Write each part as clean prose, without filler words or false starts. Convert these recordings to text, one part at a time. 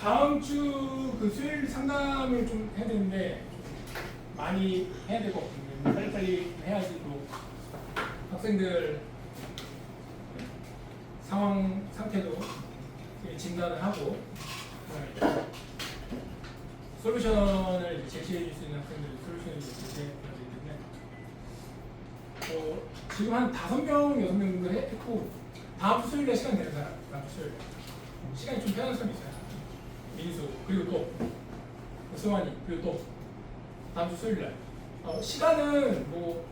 다음 주 그 수요일 상담을 좀 해야 되는데 많이 해야 될 것 같거든요. 빨리빨리 해야지 또 학생들 상황 상태도 진단을 하고 솔루션을 제시해 줄 수 있는 학생들 솔루션을 제시해야 되기 때문에 지금 한 5명, 6명 정도 했고 다음 주 수요일에 시간 되는 사람 다음 주 수요일에 시간이 좀 편한 사람이 있어요. 민수 그리고 또 승환이 그리고 또 다음 주 수요일날 시간은 뭐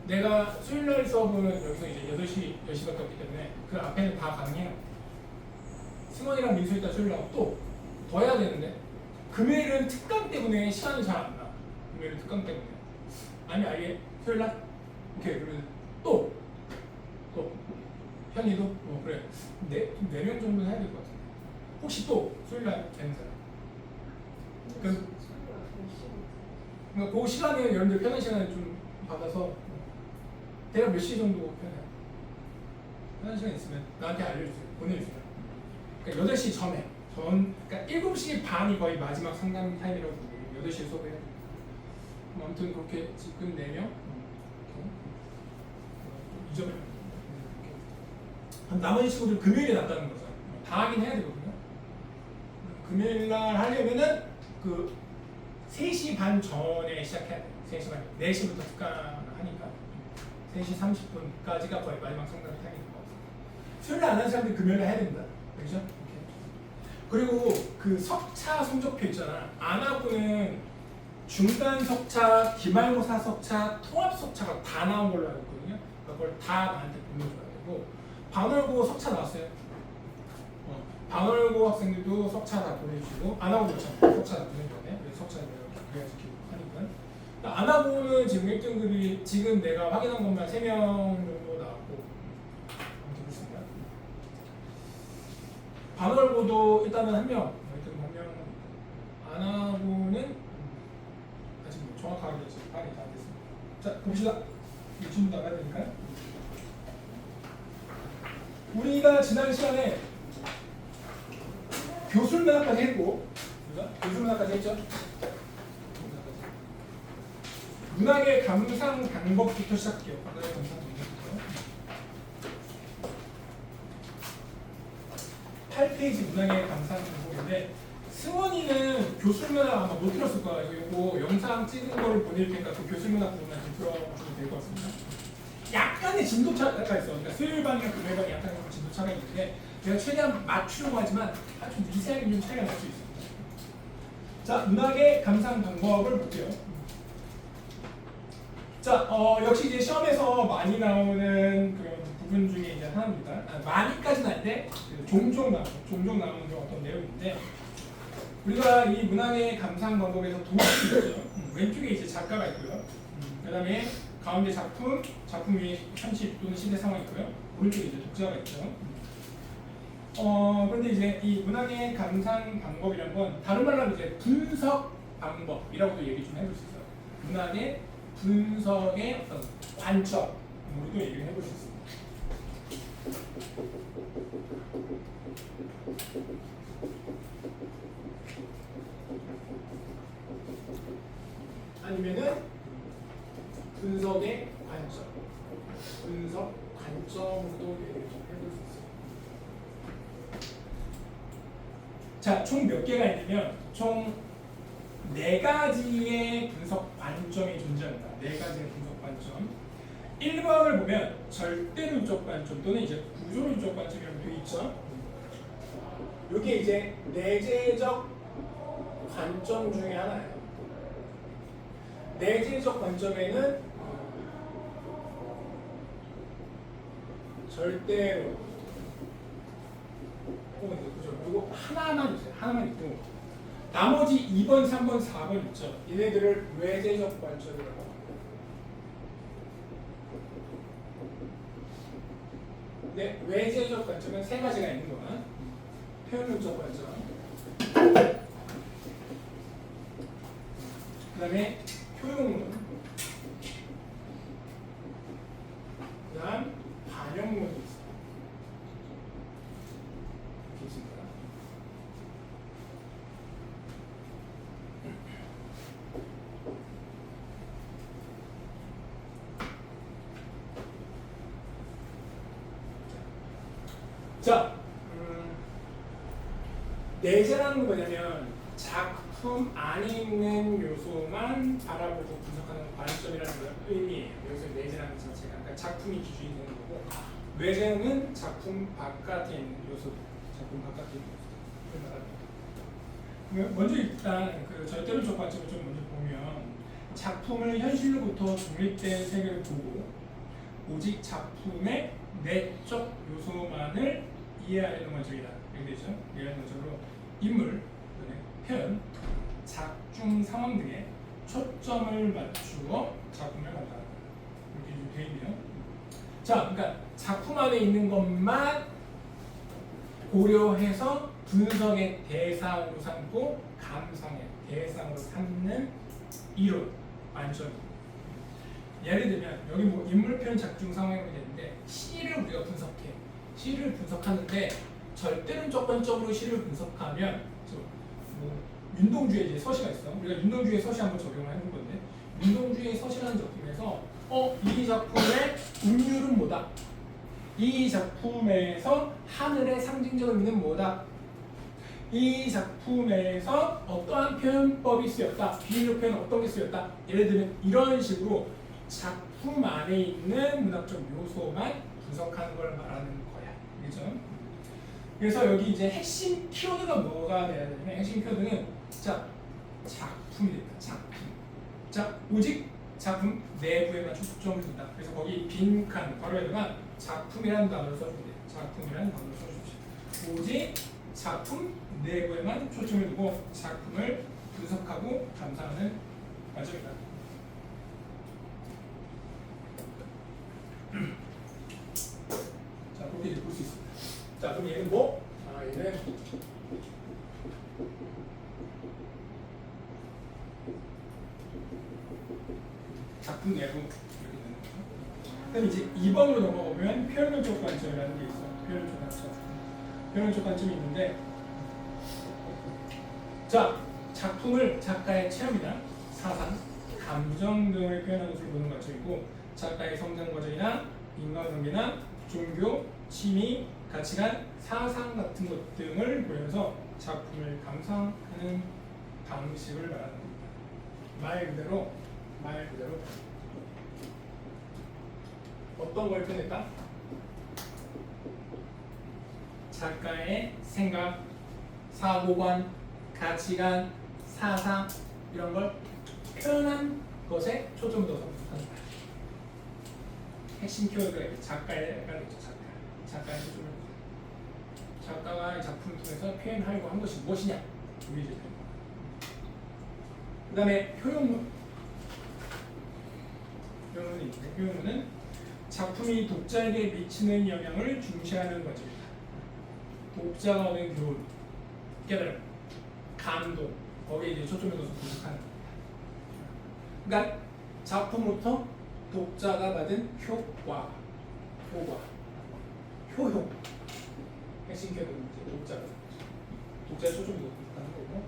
내가 수요일날 수업은 여기서 이제 8시, 10시밖에 없기 때문에 그 앞에는 다 가능해요. 승원이랑 민수 일단 수요일날 또 더 해야 되는데 금요일은 특강 때문에 시간이 잘 안 나. 금요일은 특강 때문에 아니 아예 수요일날? 오케이 그러면 또 현이도? 그래 4명 정도는 해야 될 것 같은데 혹시 또 수요일날 되는 사람? 그러니까 그 시간에 여러분들 편한 시간을 좀 받아서 대략 몇 시 정도 편해요? 편한 시간 있으면 나한테 알려주세요. 보내주세요. 그러니까 8시 전에 그러니까 7시 반이 거의 마지막 상담 타임이라고 보고 8시에 수업을 해야 돼요. 아무튼 그렇게 지금 4명 이점을 나머지 친구들 금요일에 난다는 거죠. 다 하긴 해야 되거든요. 금요일날 하려면은 그 3시 반 전에 시작해야 돼요. 3시 반 4시부터 특강을 하니까 3시 30분까지가 거의 마지막 상담 타임인 것 같아요. 수요일날 안 하는 사람들이 금요일에 해야 된다. 그죠? 그리고 그 석차 성적표 있잖아. 안 하고는 중간 석차, 기말고사 석차, 통합 석차가 다 나온 걸로 알고 있거든요. 그걸 다 나한테 보내줘야 되고 반월고 석차 나왔어요. 반월고 학생들도 석차 다 보내주시고 안 하고 그렇잖아요. 석차 다 보내줘야 돼. 그래서 석차 그래야지 기록하니까. 안 하고는 지금 1등급이 지금 내가 확인한 것만 3명 정도 나왔고 그렇습니다. 반월고도 일단은 1명, 1등급 1명 안 하고는 아직 뭐 정확하게 파악이 다 됐습니다. 자 봅시다. 지금 나가야 되니까요. 우리가 지난 시간에 교술문학까지 했고, 교술문학까지 했죠? 문학의 감상 방법부터 시작해요. 문학의 감상 방법부터. 8페이지 문학의 감상 방법인데 승원이는 교술문학 아마 못 들었을 거예요. 이거 영상 찍은 거를 보낼 테니까 그 교술문학 부분만 좀 들어주면 될 것 같습니다. 약간의 진도차가 있어. 그러니까 수요일반이랑 금요일반이 약간의 진도차가 있는데 제가 최대한 맞추려고 하지만 아주 미세하게 좀 차이가 날 수 있습니다. 자, 문학의 감상 방법을 볼게요. 자, 역시 이제 시험에서 많이 나오는 그런 부분 중에 이제 하나입니다. 많이까지는 아닌데 종종 나오는 그런 어떤 내용인데 우리가 이 문학의 감상 방법에서 도움이 있죠. 왼쪽에 이제 작가가 있고요. 그다음에 가운데 작품이 현실 또는 시대 상황이고요. 오른쪽에 이제 독자가 있죠. 그런데 이제 이 문학의 감상 방법이란 건 다른 말로 하면 이제 분석 방법이라고도 얘기 좀 해볼 수 있어요. 문학의 분석의 어떤 관점으로도 얘기를 해볼 수 있습니다. 아니면은 분석의 관점, 분석 관점으로도 얘기를 좀 해볼 수 있어요. 자, 총 몇 개가 있냐면 총 4가지의 분석 관점이 존재합니다. 4가지의 분석 관점. 1번을 보면 절대론적 관점 또는 이제 구조론적 관점이라고 되어 있죠. 이게 이제 내재적 관점 중에 하나예요. 내재적 관점에는 절대론 혹은 구조론 이거 하나만 있어요. 하나만 있고 나머지 2번, 3번, 4번 있죠. 얘네들을 외재적 관점이라고 합니다. 네, 외재적 관점은 3가지가 있는 거야. 표현론적 관점, 그 다음에 표용론, 그 다음 반영론이 있습니다. 자, 내재라는 건 뭐냐면 작품 안에 있는 요소만 바라보고 분석하는 관점이라는 걸 의미해요. 여기서 내재라는 자체가 그러니까 작품이 기준이 되는 거고, 외재는 작품 바깥에 있는 요소, 작품 바깥에 있는 요소. 먼저 일단 그 절대론적 관점을 좀 먼저 보면, 작품을 현실로부터 독립된 세계를 보고 오직 작품의 내적 요소만을 이해하려는 관점이다. 이렇게 되죠. 이해하는 관점으로 인물, 표현, 작중 상황 등에 초점을 맞추어 작품을 만든다. 이렇게 되어 있네요. 자, 그러니까 작품 안에 있는 것만 고려해서 분석의 대상으로 삼고 감상의 대상으로 삼는 이론, 완전. 예를 들면 여기 뭐 인물 표현 작중 상황이 되는데 시를 우리가 분석해. 시를 분석하는데 절대론적 관점으로 시를 분석하면 뭐 윤동주의 이제 서시가 있어. 우리가 윤동주의 서시 한번 적용을 해본 건데, 윤동주의 서시라는 작품에서 이 작품의 운율은 뭐다? 이 작품에서 하늘의 상징적 의미는 뭐다? 이 작품에서 어떠한 표현법이 쓰였다? 비유적 표현 어떤 게 쓰였다? 예를 들면 이런 식으로 작품 안에 있는 문학적 요소만 분석하는 걸 말하는 거야. 그렇죠? 그래서 여기 이제 핵심 키워드가 뭐가 돼야 되냐면, 핵심 키워드는 자, 작품이 됩니다. 작품. 자, 오직 작품 내부에만 초점을 둔다. 그래서 거기 빈칸 괄호에다가 작품이라는 단어를 써주면 돼요. 작품이라는 단어를 써주십시오. 오직 작품 내부에만 초점을 두고 작품을 분석하고 감상하는 과정이다. 자, 그렇게 이제 볼 수 있습니다. 자, 그럼 얘는 뭐? 얘는 작품 내부 이렇게 되는 거죠. 그럼 이제 2번으로 넘어가면 표현론적 관점이라는 게 있어요. 표현론적 관점. 표현론적 관점이 있는데, 자, 작품을 작가의 체험이나 사상, 감정 등을 표현하는 것을 보는 관점이고, 작가의 성장 과정이나 인간관계나 종교, 취미, 가치관, 사상 같은 것 등을 보면서 작품을 감상하는 방식을 말하는 겁니다. 말 그대로 어떤 걸 표현했다? 작가의 생각, 사고관, 가치관, 사상 이런 걸 표현한 것에 초점을 둬서 분석하는 거야. 핵심 키워드가 작가가 있죠. 작가의 초점을 둬서 작가가 이 작품을 통해서 표현하려고 한 것이 무엇이냐? 이게 이제 그 다음에 표현문이 있는데, 표현문은 작품이 독자에게 미치는 영향을 중시하는 과정입니다. 독자가 얻는 교훈, 깨달음, 감동, 거기에 이제 초점을 둬서 분석하는 겁니다. 그러니까 작품부터 독자가 받은 효과, 효용, 핵심 키워드는 이제 독자의 초점을 둬서 분석하는 거고.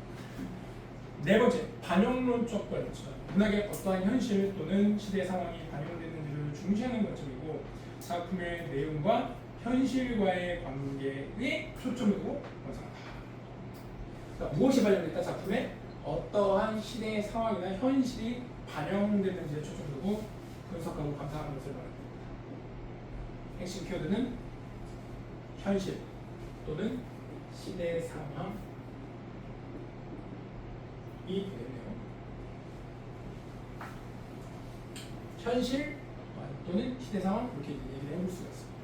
네 번째, 반영론적 관점. 문학의 어떠한 현실 또는 시대 상황이 반영되는지를 중시하는 관점이고, 작품의 내용과 현실과의 관계에 초점을 두고 분석한다. 그러니까 무엇이 반영됐다? 작품에 어떠한 시대의 상황이나 현실이 반영되는지에 초점을 두고 분석하고 감상하는 것을 말합니다. 핵심 키워드는 현실 또는 시대의 상황이 되겠네요. 현실 또는 시대 상황, 이렇게 얘기를 해볼 수가 있습니다.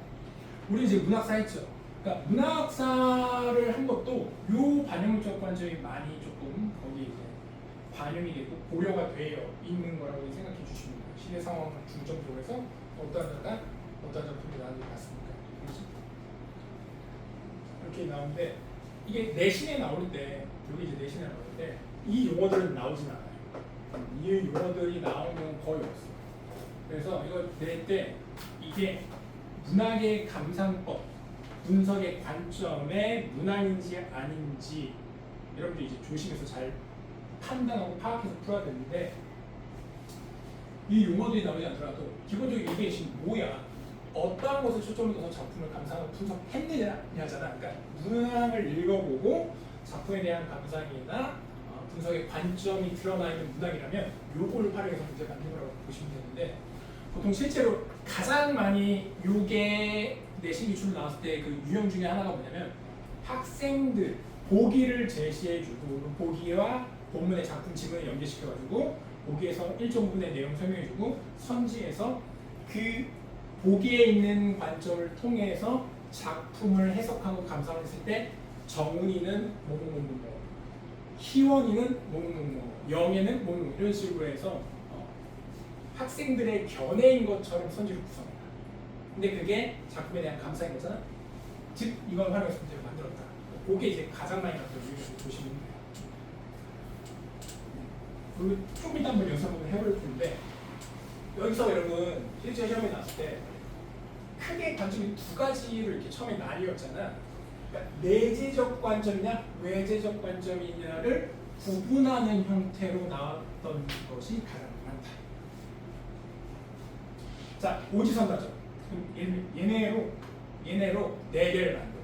우리 이제 문학사 했죠. 그러니까 문학사를 한 것도 요 반영적 관점이 많이 조금 거기에 이제 반영이 되고 고려가 되어 있는 거라고 생각해 주시면 돼요. 시대 상황을 중점적으로 해서 어떠한 작품이 나오는지 봤습니까? 이렇게 나오는데, 이게 내신에 나올 때, 여기 이제 내신에 나올 때 이 용어들은 나오진 않아요. 이 용어들이 나오는 건 거의 없어요. 그래서 이거 낼 때 이게 문학의 감상법, 분석의 관점에 문학인지 아닌지 여러분들이 이제 조심해서 잘 판단하고 파악해서 풀어야 되는데, 이 용어들이 나오지 않더라도 기본적으로 이게 지금 뭐야? 어떠한 것을 초점을 둬서 작품을 감상하고 분석했느냐잖아. 그러니까 문항을 읽어보고 작품에 대한 감상이나 분석의 관점이 드러나 있는 문항이라면 요걸 활용해서 문제 만든 거라고 보시면 되는데 보통 실제로 가장 많이 요게 내신 기출로 나왔을 때 그 유형 중에 하나가 뭐냐면 학생들 보기를 제시해주고 보기와 본문의 작품 지문을 연계시켜가지고 보기에서 일정 부분의 내용 설명해주고 선지에서 그 보기에 있는 관점을 통해서 작품을 해석하고 감상을 했을 때 정훈이는 뭐뭐뭐뭐 희원이는 뭐뭐뭐뭐 영애는 뭐뭐 이런 식으로 해서 학생들의 견해인 것처럼 선지를 구성해요. 근데 그게 작품에 대한 감상인 거잖아. 즉 이걸 활용해서 문제를 만들었다. 그게 이제 가장 많이 나왔던 유형을 보시면 돼요. 그리고 좀 이따 한번 연습 한번 해볼 텐데 여기서 여러분 실제 시험에 나왔을 때 크게 관점이 두 가지로 이렇게 처음에 나뉘었잖아. 그러니까 내재적 관점이냐 외재적 관점이냐를 구분하는 형태로 나왔던 것이 가장 많다. 자, 오지선다점. 그럼 얘네로 4개를 만들어.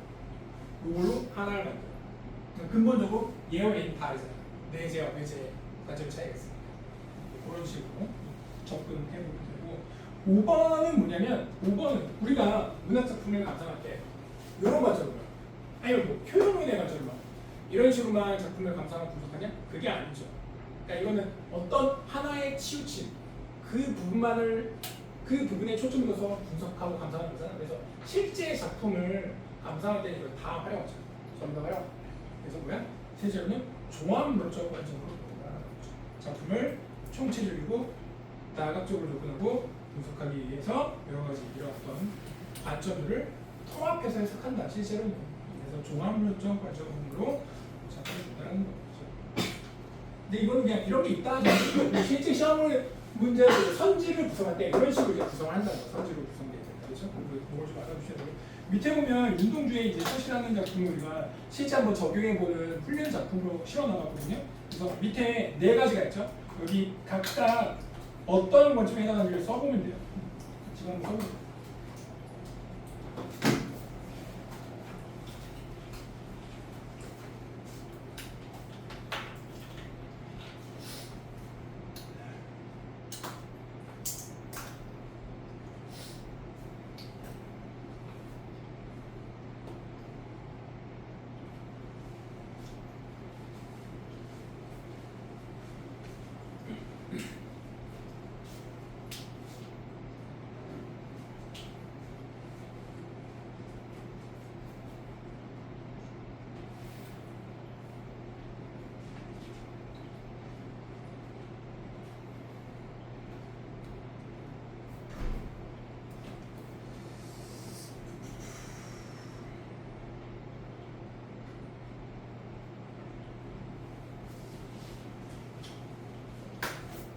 이걸로 하나를 만들어. 그러니까 근본적으로 얘와 얘는 다르잖아. 내재와 외재 관점의 차이가 있으니까. 그런 식으로 접근해 보면 되고 5번은 뭐냐면 5번은 우리가 문학작품을 감상할 때 이런 관점으로 아니면 뭐 표현문의 관점으로 이런 식으로만 작품을 감상하고 분석하냐? 그게 아니죠. 그러니까 이거는 어떤 하나에 치우친 그 부분에 초점을 둬서 분석하고 감상하는 거잖아. 그래서 실제 작품을 감상할 때 이걸 다 활용하죠. 전부 다 활용. 그래서 뭐야? 세제로는 종합론적 관점으로 작품을 총체적이고 다각적으로 접근하고 분석하기 위해서 여러 가지 이런 어떤 관점들을 통합해서 해석한다. 실제로는 그래서 종합론적 관점으로 작품을 본다는 거죠. 근데 이거는 그냥 이런 게 있다 하지 않고 실제 시험을 문제를 선지를 구성할 때 이런 식으로 이제 구성을 한다는 거. 선지로 구성되어 있다. 그렇죠? 그걸 좀 알아두셔야 되고 밑에 보면 윤동주의 이제 소시라는 작품을 우리가 실제 한번 적용해보는 훈련 작품으로 실어 나갔거든요. 그래서 밑에 4가지가 있죠. 여기 각각 어떤 관점에 해당하는지를 써보면 돼요. 지금 한번 써보세요.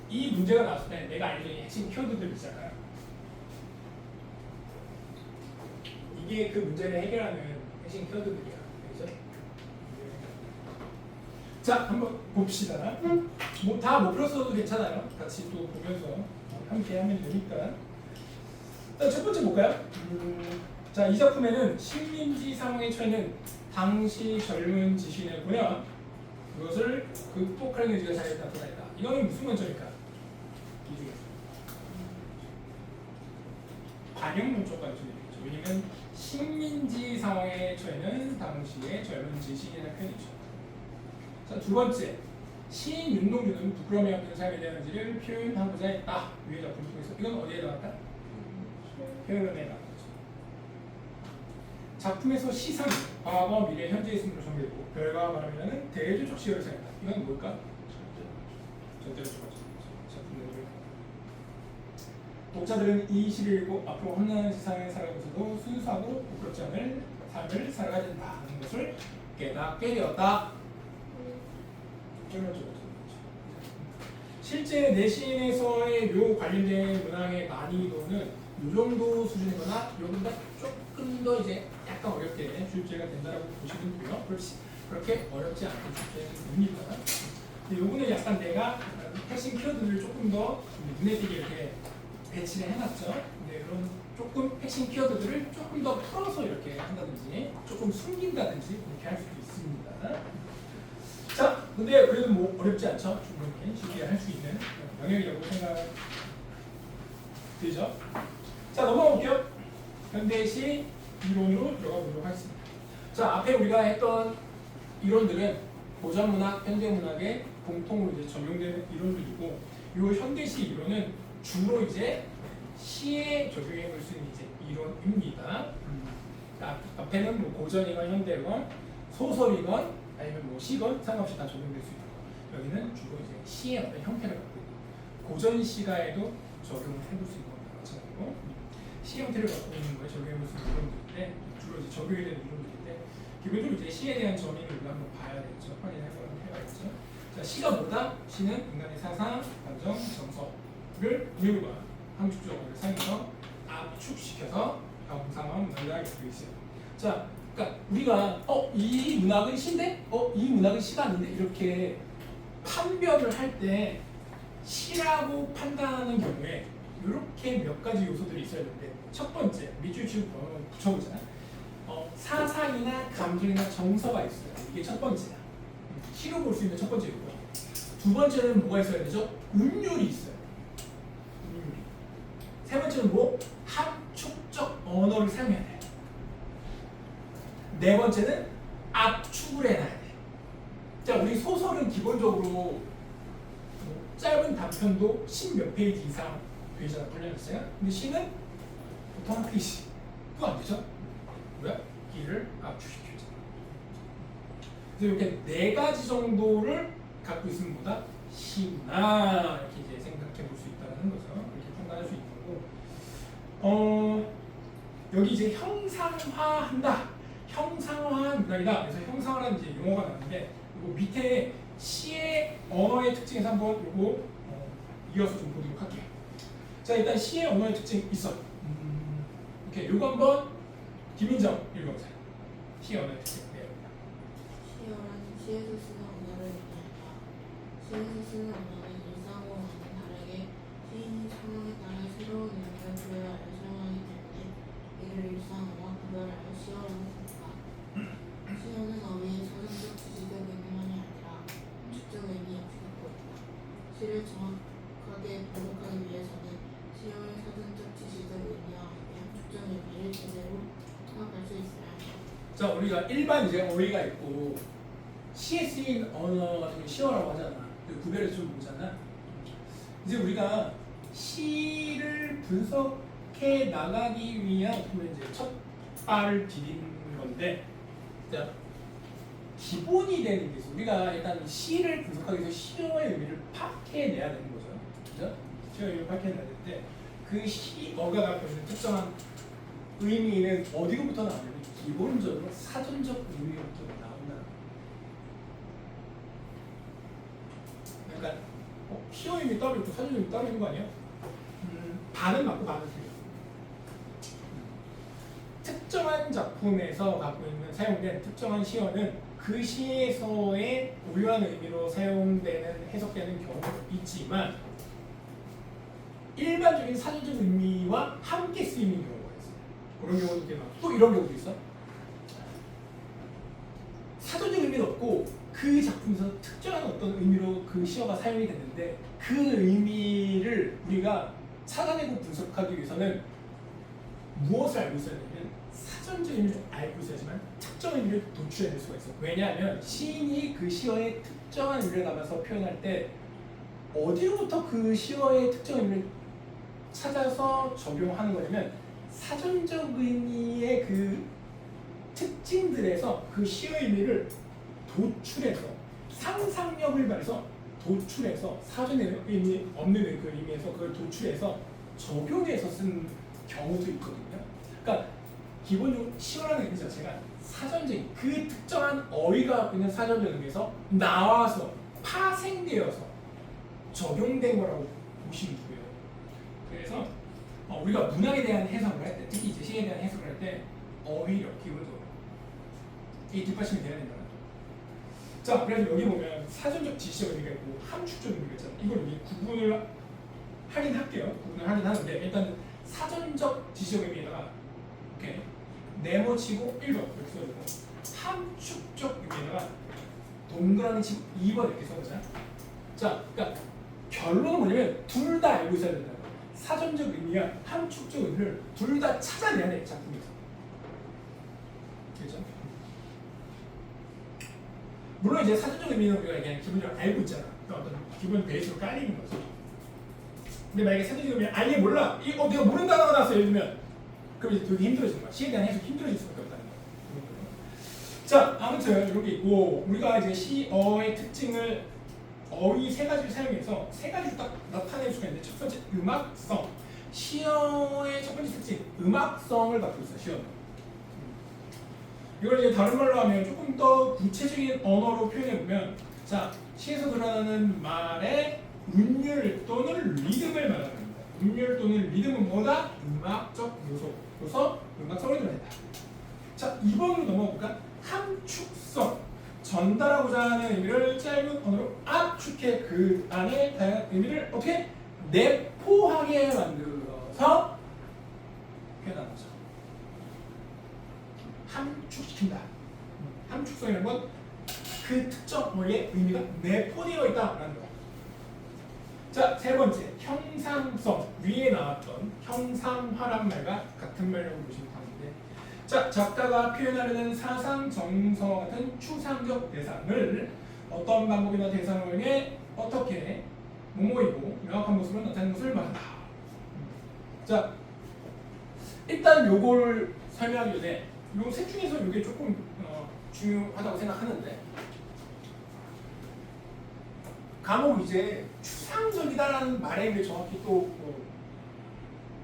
이 문제가 나왔을 때 내가 알려준 핵심 키워드들 있잖아요. 이게 그 문제를 해결하는 핵심 키워드들이야. 그렇죠? 자, 한번 봅시다. 뭐 다 못 풀었어도 괜찮아요. 같이 또 보면서 함께 하면 되니까. 자, 첫 번째 볼까요? 자, 이 작품에는 식민지 상황에 처해는 당시 젊은 지신을 보여 그것을 극복하는 의지가 잘 나타나있다. 이거는 무슨 관점일까? 반영론적 관점이겠죠. 왜냐면 식민지 상황에 처해는 당시의 젊은 지식인이라는 표현이죠. 자, 두 번째, 시인 윤동주는 부끄러움이 앞에서 삶에 대한 의지를 표현하고자 했다. 위의 작품 통해서 이건 어디에 나왔다? 표현에 나왔죠. 작품에서 시상이 과거, 미래, 현재 있음으로 전개되고 결과가 말하면 대조적 시효를 사용한다. 이건 뭘까? 절대적 관점. 독자들은 이 시를 읽고 앞으로 험난한 세상을 살아가면서도 순수하고 부끄럽지 않을 삶을 살아가야 된다는 것을 깨닫게 되었다. 실제 내신에서의 묘 관련된 문항의 난이도는 이 정도 수준이거나 요보다 조금 더 이제 약간 어렵게 출제가 된다고 보시면 되고요. 그렇게 어렵지 않게 출제됩니다. 근데 요거는 약간 내가 핵심 키워드를 조금 더 눈에 띄게 이렇게 배치를 해놨죠. 근데 이런 조금 핵심 키워드들을 조금 더 풀어서 이렇게 한다든지 조금 숨긴다든지 이렇게 할 수도 있습니다. 자, 근데 그래도 뭐 어렵지 않죠? 충분히 쉽게 할 수 있는 영역이라고 생각되죠. 자, 넘어가 볼게요. 현대시 이론으로 들어가 보도록 하겠습니다. 자, 앞에 우리가 했던 이론들은 고전문학, 현대문학에 공통으로 이제 적용되는 이론들이고, 이 현대시 이론은 주로 이제 시에 적용해 볼 수 있는 이제 이론입니다. 앞에는 뭐 고전이건 현대건 소설이건 아니면 뭐 시건 상관없이 다 적용될 수 있고, 여기는 주로 이제 시의 어떤 형태를 갖고 있는 고전 시가에도 적용을 해볼 수 있는 것과 마찬가지고, 시 형태를 갖고 있는 거에 적용해 볼 수 있는 이론들인데 주로 이제 적용이 되는 이론들인데, 기본적으로 이제 시에 대한 정의를 우리가 한번 봐야겠죠. 확인해서 해봐야겠죠. 자, 시가 뭐다? 시는 인간의 사상, 감정, 정서를 우리가 함축적으로 사용해서 압축시켜서 형상화 문학을 하게 되어 있어요. 자, 그러니까 우리가 이 문학은 시인데, 이 문학은 시가 아닌데 이렇게 판별을 할 때 시라고 판단하는 경우에 이렇게 몇 가지 요소들이 있어야 되는데, 첫 번째 밑줄 치고 붙여보자. 사상이나 감정이나 정서가 있어요. 이게 첫 번째야. 시로 볼 수 있는 첫 번째 요소고, 두 번째는 뭐가 있어야 되죠? 운율이 있어요. 운율이. 세 번째는 뭐? 함축적 언어를 사용해야 돼요. 네 번째는 압축을 해놔야 돼요. 자, 우리 소설은 기본적으로 뭐 짧은 단편도 10몇 페이지 이상 되잖아, 분량있어요. 근데 시는 보통 한 페이지. 그거 안 되죠? 뭐야? 길을 압축시켜줘. 그래서 이렇게 네 가지 정도를 갖고 있으면 뭐다? 시구나, 이렇게 이제 생각해 볼 수 있다는 거죠. 이렇게 판단할 수 있는 거고, 여기 이제 형상화한다, 형상화한 문학이다. 그래서 형상화라는 이제 용어가 나왔는데, 이거 밑에 시의 언어의 특징에서 한번 이거 이어서 좀 보도록 할게요. 자, 일단 시의 언어의 특징 있어. 이렇게 요거 한번 김민정 읽어보세요. 시의 언어의 특징. 네. 시어는 시에서 쓰는 언어를 의미한다. 시에서 쓰는 언어는 일상어와는 다르게 시인이 상황에 따라 새로운 의미를 부여하여 사용하기 때문에 이를 일상어와 구별하여 시어라고 부른다. 시어는 어휘의 사전적 지식적 의미만이 아니라 함축적 의미 역시 갖고 있다. 시를 정확하게 분석하기 위해서는 시어의 사전적 지식적 의미와 함축적 의미를 제대로 파악할 수 있어야 한다. 자, 우리가 일반 이제 어휘가 있고 시에 쓰인 언어 같은 게 시어라고 하잖아. 구별해서 좀 보잖아. 이제 우리가 시를 분석해 나가기 위한 그러면 이제 첫 발을 디디는 건데, 자, 기본이 되는 게 있어. 우리가 일단 시를 분석하기 위해서 시어의 의미를 파악해내야 되는 거죠. 그죠? 시어의 의미를 파악해내야 되는데, 그 시어가 갖고 있는 특정한 의미는 어디로부터 나오냐면 기본적으로 사전적 의미로부터 나온다. 그러니까 시어 의미 따로 있고 사전 의미 따로 있는 거 아니에요? 반은 맞고 반은 틀려. 특정한 작품에서 갖고 있는 사용된 특정한 시어는 그 시에서의 고유한 의미로 사용되는 해석되는 경우도 있지만, 일반적인 사전적 의미와 함께 쓰이는 경우가 있어요. 그런 경우도 되게 많고, 또 이런 경우도 있어. 사전적 의미는 없고 그 작품에서 특정한 어떤 의미로 그 시어가 사용이 됐는데, 그 의미를 우리가 찾아내고 분석하기 위해서는 무엇을 알고 있어야 되냐면 사전적 의미를 알고 있어야지만 특정 의미를 도출해낼 수가 있어. 왜냐하면 시인이 그 시어의 특정한 의미를 담아서 표현할 때 어디로부터 그 시어의 특정 의미를 찾아서 적용하는 거냐면 사전적 의미의 그 특징들에서 그 시어의 의미를 도출해서 상상력을 발해서 도출해서 사전에 의미 없는 그 의미에서 그걸 도출해서 적용해서 쓴 경우도 있거든요. 그러니까 기본적으로 시어라는 의미 자체가 사전적인 그 특정한 어휘가 갖고 있는 사전적 의미에서 나와서 파생되어서 적용된 거라고 보시면 돼요. 그래서 우리가 문학에 대한 해석을 할 때, 특히 이제 시에 대한 해석을 할 때 어휘력 기본적으로 이 뒷받침이 돼야 된다. 자, 그래서 여기 보면 사전적 지시적 의미가 있고 함축적 의미가 있잖아. 이걸 우리 구분을 할인할게요. 오늘 할인하는데 일단 사전적 지시적 의미에다가 오케이 네모치고 1번 이렇게 써주고 함축적 의미에다가 동그라미 치고 2번 이렇게 써보자. 자, 그러니까 결론은 뭐냐면 둘 다 알고 있어야 된다. 사전적 의미와 함축적 의미를 둘 다 찾아내야 돼 작품에서. 그렇죠? 물론 이제 사전적 의미는 우리가 그냥 기본적으로 알고 있잖아. 그러니까 어떤 기본 베이스로 깔리는 거죠. 근데 만약에 사전적 의미를 아예 몰라. 내가 모르는 단어가 나왔어 예를 들면 그럼 이제 되게 힘들어지는 거야. 시에 대한 해석이 힘들어질 수밖에 없다는 거야. 자, 아무튼 이렇게 있고 우리가 이제 시어의 특징을 어휘 세 가지를 사용해서 세 가지로 딱 나타낼 수가 있는데 첫 번째 음악성. 시어의 첫 번째 특징 음악성을 갖고 있어. 시어는. 이걸 이제 다른 말로 하면 조금 더 구체적인 언어로 표현해 보면 자 시에서 드러나는 말의 운율 또는 리듬을 말하는 겁니다. 운율 또는 리듬은 뭐다? 음악적 요소로서 음악성을 드러낸다. 자 2번으로 넘어볼까? 함축성 전달하고자 하는 의미를 짧은 언어로 압축해 그 안에 다양한 의미를 어떻게 내포하게 만들어서 표현하는 거죠. 함축시킨다. 함축성이라는 건 그 특정 어휘의 의미가 내포되어 있다라는 거야. 자, 세 번째 형상성. 위에 나왔던 형상화란 말과 같은 말이라고 보시면 되는데 자, 작가가 표현하려는 사상, 정서 같은 추상적 대상을 어떤 방법이나 대상을 통해 어떻게 뭐뭐이고 명확한 모습으로 나타내는 것을 말한다. 자, 일단 요걸 설명하기 전에 요 셋 중에서 이게 조금 중요하다고 생각하는데 간혹 이제 추상적이다라는 말에 의해 정확히 또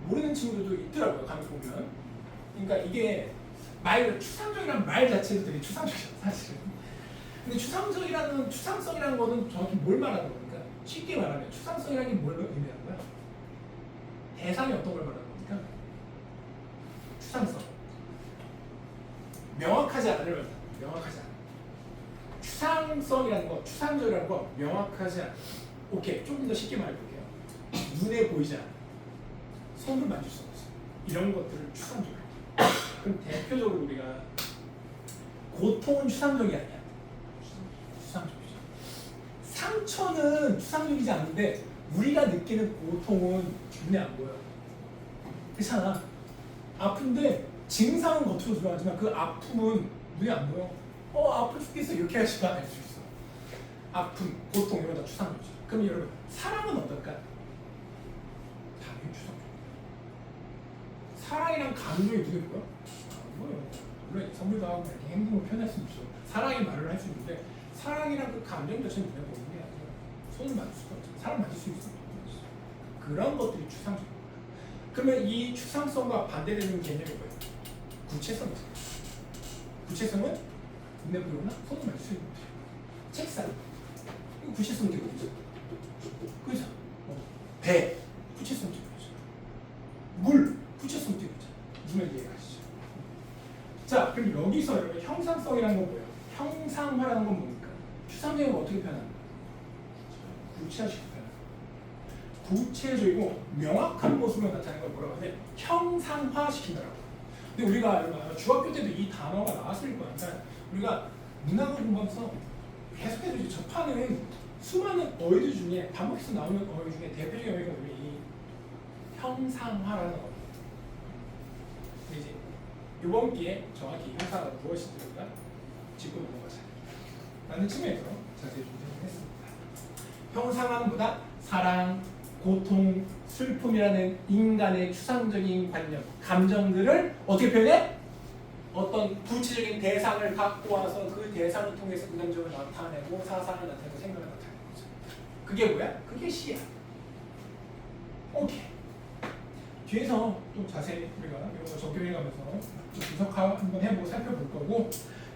모르는 친구들도 있더라고요. 간혹 보면. 그러니까 이게 추상적이라는 말 자체도 되게 추상적이죠 사실은. 근데 추상성이라는 거는 정확히 뭘 말하는 겁니까? 쉽게 말하면 추상성이라는 게 뭘 의미하는 거야? 대상이 어떤 걸 말하는 겁니까? 추상성. 명확하지 않을 말이야. 명확하지 않아. 추상성이라는 거, 추상적이라는 거 명확하지 않아. 오케이, 조금 더 쉽게 말해볼게요. 눈에 보이지 않아. 손을 만질 수 없어. 이런 것들을 추상적이야. 그럼 대표적으로 우리가 고통은 추상적이 아니야. 추상적이죠. 상처는 추상적이지 않는데 우리가 느끼는 고통은 눈에 안 보여. 그렇잖아. 아픈데 증상은 겉으로 드러나지만 그 아픔은 눈에 안 보여. 아파 죽겠어 이렇게 하시면 알 수 있어. 아픔, 고통 이런 거 다 추상적이죠. 그럼 여러분 사랑은 어떨까? 당연히 추상적. 사랑이랑 감정이 눈에 보여? 안 보여. 물론 선물도 하고 이렇게 행동을 표현할 수 있죠. 사랑이 말을 할 수 있는데 사랑이랑 그 감정 자체는 눈에 보이는 게 아니라 손을 만질 수가 없죠. 사람 만질 수 있어. 그런 것들이 추상적인 거야. 그러면 이 추상성과 반대되는 개념이 뭐예요? 구체성이죠. 구체성은 눈에 보이거나 손을 만질 수 있는 거죠. 책상 이거 구체성 되고 있죠. 그죠? 배 구체성 되고 있죠. 물 구체성 되고 있죠. 무슨 이해가시죠? 자, 그럼 여기서 여러분 형상성이라는 건 뭐예요? 형상화라는 건 뭡니까? 추상적인 건 어떻게 표현하는 거예요? 구체화시켜 표현하는 거예요. 구체적이고 명확한 모습으로 나타내는 걸 뭐라고 하냐? 형상화시킨다라고. 근데 우리가 중학교 때도 이 단어가 나왔을 거야. 그러니까 우리가 문학을 공부하면서 계속해서 이제 접하는 수많은 어휘들 중에 반복해서 나오는 어휘 중에 대표적인 어휘가 우리 이 형상화라는 어휘. 근데 이제 이번 기회에 정확히 형상화가 무엇인지 우리가 짚고 넘어가자. 라는 측면에서 자세히 준비를 했습니다. 형상화는 보다 사랑, 고통, 슬픔이라는 인간의 추상적인 관념, 감정들을 어떻게 표현해? 어떤 구체적인 대상을 갖고 와서 그 대상을 통해서 그 감정을 나타내고 사상을 나타내고 생각을 나타내는 거죠. 그게 뭐야? 그게 시야. 오케이. 뒤에서 좀 자세히 우리가 이런 거 적용해가면서 좀 분석 한번 해보고 살펴볼 거고